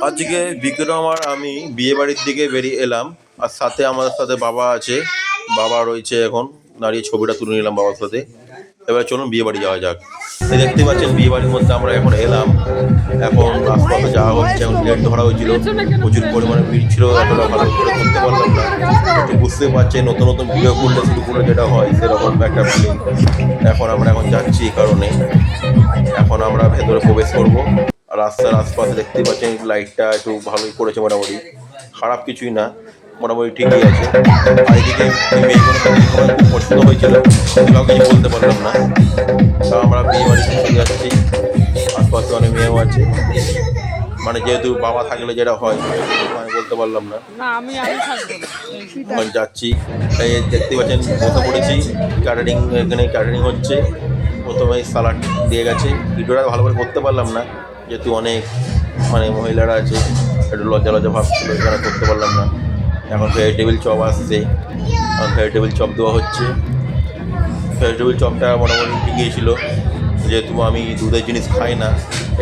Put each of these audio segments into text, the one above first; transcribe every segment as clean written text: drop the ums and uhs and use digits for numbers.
আজকে বিক্রম আর আমি বিয়ে বাড়ির দিকে বেরিয়ে এলাম, আর সাথে আমাদের সাথে বাবা আছে। বাবা রয়েছে, এখন দাঁড়িয়ে ছবিটা তুলে নিলাম বাবার সাথে। এবার চলুন বিয়ে বাড়ি যাওয়া যাক। এই দেখতে পাচ্ছেন বিয়ে বাড়ির মধ্যে আমরা এখন এলাম। এখন আশপাশে যাওয়া হচ্ছে, এখন লেট ধরা হয়েছিল, প্রচুর পরিমাণে ভিড় ছিল, এতটা ভালো করে করতে পারলাম না। একটু বুঝতে পারছেন নতুন নতুন ভিডিও করলে শুরু করলে যেটা হয় সেরকম একটা ফিলিং। এখন আমরা যাচ্ছি, এই কারণে এখন আমরা ভেতরে প্রবেশ করবো। আর রাস্তার আশপাশে দেখতে পাচ্ছেন লাইটটা একটু ভালোই করেছে, মোটামুটি খারাপ কিছুই না, মোটামুটি ঠিকই আছে। আর এদিকে মেয়েগুলো আমার খুব পছন্দ হয়েছিল, কাউকে কিছু বলতে পারলাম না। তা আমরা বিয়ে বাড়ি চলে যাচ্ছি, আশপাশে অনেক মেয়েও আছে, মানে যেহেতু বাবা থাকলে যেটা হয় আমি বলতে পারলাম না। যাচ্ছি, এই দেখতে পাচ্ছেন বসে পড়েছি, ক্যাটারিং, এখানে ক্যাটারিং হচ্ছে। প্রথমে সালাড দিয়ে গেছে, ভিডিওটা ভালো করে করতে পারলাম না যেহেতু অনেক মহিলারা আছে, একটু লজ্জা লজ্জা ভাব ছিল, এখানে করতে পারলাম না। এখন ভেজিটেবিল চপ আসছে, এখন ভেজিটেবিল চপ দেওয়া হচ্ছে। ভেজিটেবিল চপটা মোটামুটি ঠিকই ছিল, যেহেতু আমি দুধের জিনিস খাই না,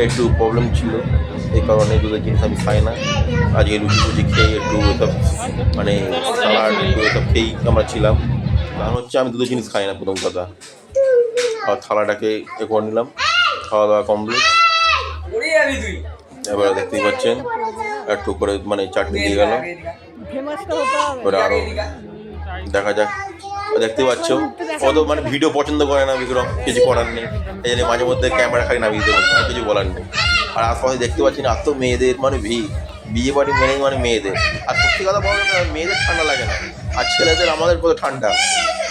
একটু প্রবলেম ছিল, এই কারণে দুধের জিনিস আমি খাই না। আজকে লুচি ফুচি খেয়ে একটু এসব সালাড একটু এসব খেয়েই আমরা ছিলাম। কারণ হচ্ছে আমি দুধের জিনিস খাই না, প্রথম কথা। আর থালাটাকে করে নিলাম, খাওয়া দাওয়া কমপ্লিট। এবারে দেখতেই পাচ্ছেন একটু করে চাটনি দিয়ে গেল, এবারে আরও দেখা যাক। দেখতে পাচ্ছ কত ভিডিও পছন্দ করে না বিক্রম, কিছু করার নেই, এই জন্য মাঝে মধ্যে ক্যামেরা খালি নামিয়ে দেবো, আর কিছু বলার নেই। আর আশপাশে দেখতে পাচ্ছি না এত মেয়েদের ভিড়, বিয়ে বাড়ি মেয়েদের। আর সত্যি কথা বলতে মেয়েদের ঠান্ডা লাগে না, আর ছেলেদের আমাদের কত ঠান্ডা।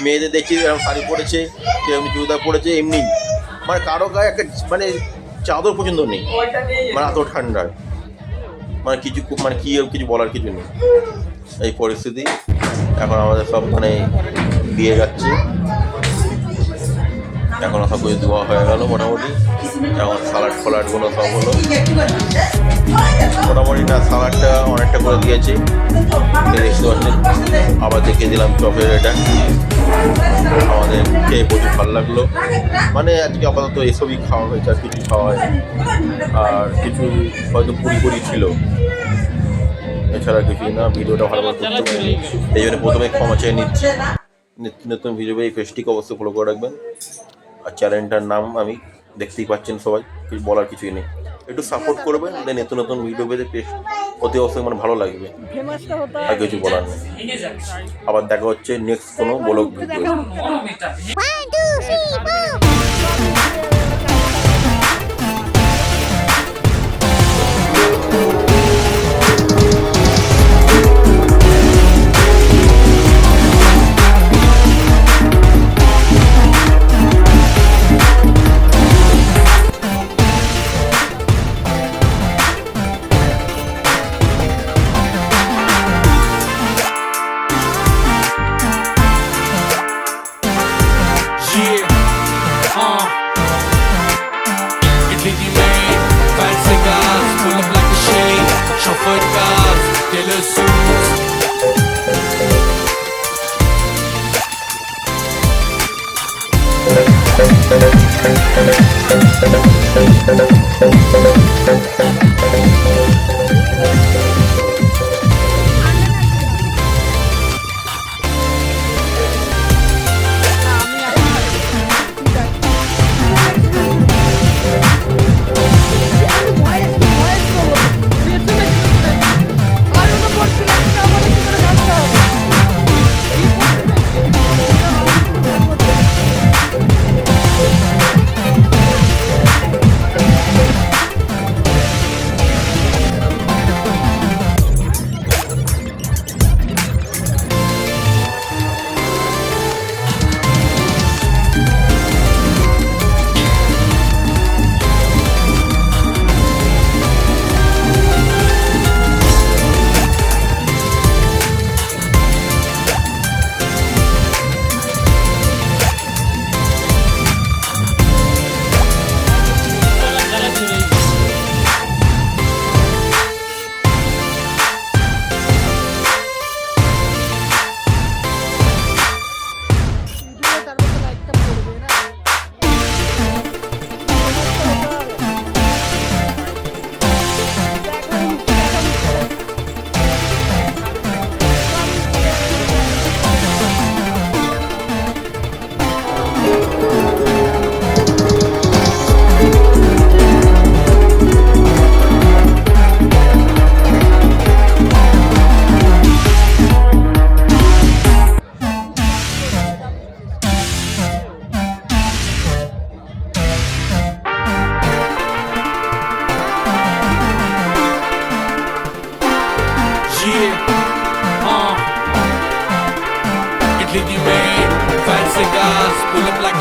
মেয়েদের দেখছি এরকম শাড়ি পরেছে, কেউ চুড়িদার পরেছে, এমনি কারো গায়ে একটা চাদর পর্যন্ত নেই, এত ঠান্ডায় কিছু কিছু বলার কিছু নেই। এই পরিস্থিতি এখন আমাদের সব দিয়ে যাচ্ছে। এখন সব কিছু দেওয়া হয়ে গেল মোটামুটি। এখন সালাডগুলো সব হলো মোটামুটি, না সালাডটা অনেকটা করে দিয়েছে দেখতে পাচ্ছেন। আবার দেখিয়ে দিলাম চপের এটা, আমাদের খেয়ে প্রচুর ভালো লাগলো। আজকে আপাতত এসবই খাওয়া হয়েছে, আর কিছু খাওয়া হয়, আর কিছু হয়তো পুরি ছিল, এছাড়া কিছুই না। ভিডিওটা ভালো করে করতে পারিনি, এই জন্য প্রথমে ক্ষমা চেয়ে নিচ্ছি। নিত্য নতুন ভিডিও এই পেজটিকে অবশ্যই ফলো করে রাখবেন। আর চ্যানেলটার নাম আমি দেখতেই পাচ্ছেন, সবাই কিছু বলার কিছুই নেই, একটু সাপোর্ট করবেন, নতুন নতুন ভিডিও পেতে পেজ অতি অবশ্যই ভালো লাগবে, আর কিছু বলার নেই। আবার দেখা হচ্ছে নেক্সট কোনো blog video.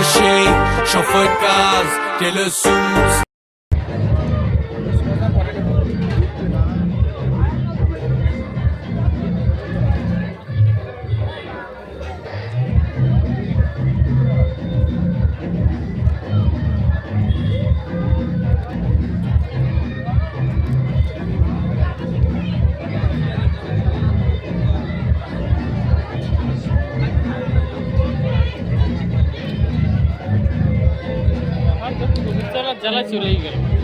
shade, chauffeur cars, Taylor suits. জেলায় চলেই গেল।